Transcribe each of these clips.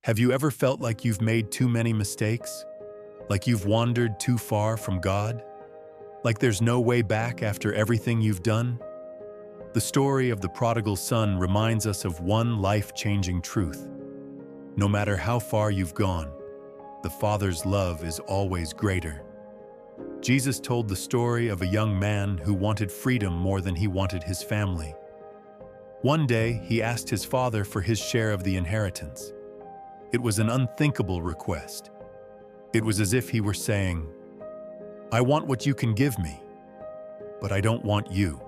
Have you ever felt like you've made too many mistakes? Like you've wandered too far from God? Like there's no way back after everything you've done? The story of the prodigal son reminds us of one life-changing truth. No matter how far you've gone, the Father's love is always greater. Jesus told the story of a young man who wanted freedom more than he wanted his family. One day, he asked his father for his share of the inheritance. It was an unthinkable request. It was as if he were saying, "I want what you can give me, but I don't want you."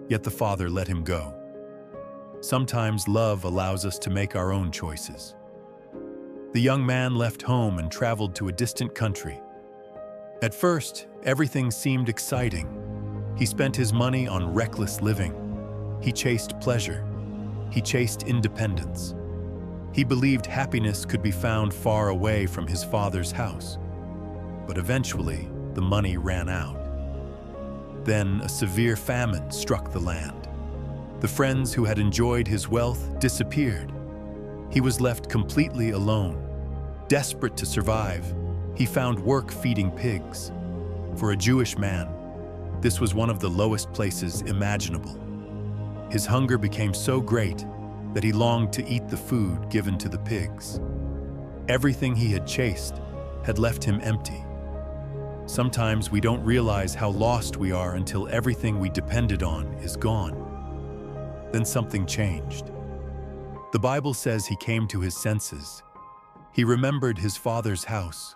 Yet the father let him go. Sometimes love allows us to make our own choices. The young man left home and traveled to a distant country. At first, everything seemed exciting. He spent his money on reckless living. He chased pleasure. He chased independence. He believed happiness could be found far away from his father's house. But eventually, the money ran out. Then a severe famine struck the land. The friends who had enjoyed his wealth disappeared. He was left completely alone. Desperate to survive, he found work feeding pigs. For a Jewish man, this was one of the lowest places imaginable. His hunger became so great that he longed to eat the food given to the pigs. Everything he had chased had left him empty. Sometimes we don't realize how lost we are until everything we depended on is gone. Then something changed. The Bible says he came to his senses. He remembered his father's house.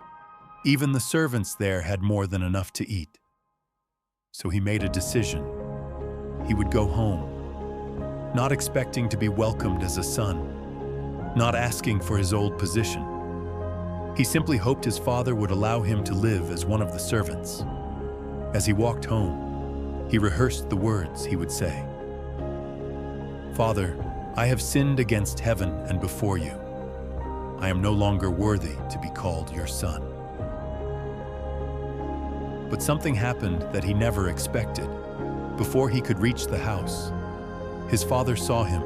Even the servants there had more than enough to eat. So he made a decision. He would go home, not expecting to be welcomed as a son, not asking for his old position. He simply hoped his father would allow him to live as one of the servants. As he walked home, he rehearsed the words he would say. "Father, I have sinned against heaven and before you. I am no longer worthy to be called your son." But something happened that he never expected. Before he could reach the house, his father saw him.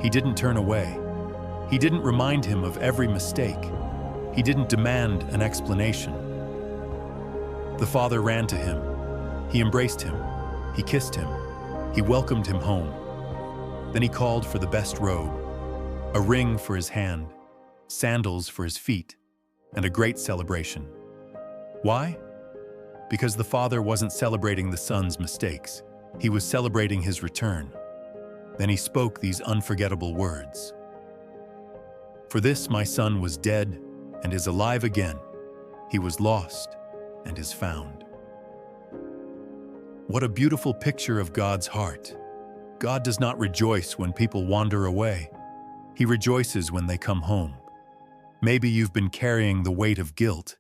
He didn't turn away. He didn't remind him of every mistake. He didn't demand an explanation. The father ran to him. He embraced him. He kissed him. He welcomed him home. Then he called for the best robe, a ring for his hand, sandals for his feet, and a great celebration. Why? Because the father wasn't celebrating the son's mistakes. He was celebrating his return. Then he spoke these unforgettable words. "For this my son was dead and is alive again. He was lost and is found." What a beautiful picture of God's heart. God does not rejoice when people wander away. He rejoices when they come home. Maybe you've been carrying the weight of guilt.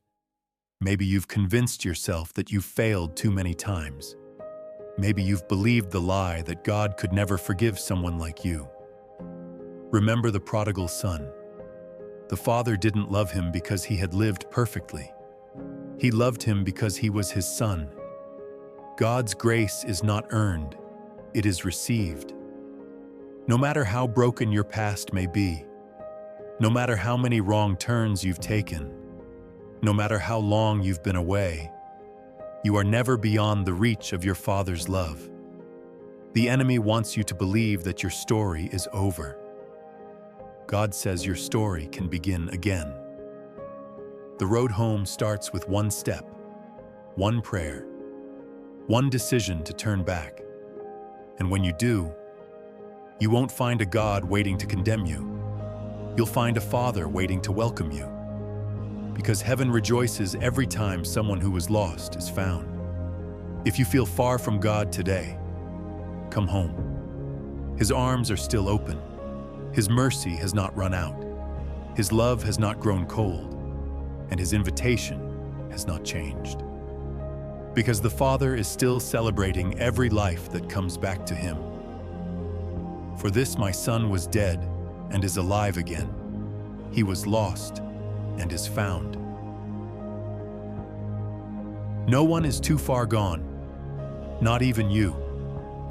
Maybe you've convinced yourself that you've failed too many times. Maybe you've believed the lie that God could never forgive someone like you. Remember the prodigal son. The father didn't love him because he had lived perfectly. He loved him because he was his son. God's grace is not earned, it is received. No matter how broken your past may be, no matter how many wrong turns you've taken, no matter how long you've been away, you are never beyond the reach of your Father's love. The enemy wants you to believe that your story is over. God says your story can begin again. The road home starts with one step, one prayer, one decision to turn back. And when you do, you won't find a God waiting to condemn you. You'll find a Father waiting to welcome you. Because heaven rejoices every time someone who was lost is found. If you feel far from God today, come home. His arms are still open. His mercy has not run out. His love has not grown cold. And his invitation has not changed. Because the Father is still celebrating every life that comes back to him. "For this my son was dead and is alive again. He was lost and is found." No one is too far gone, not even you.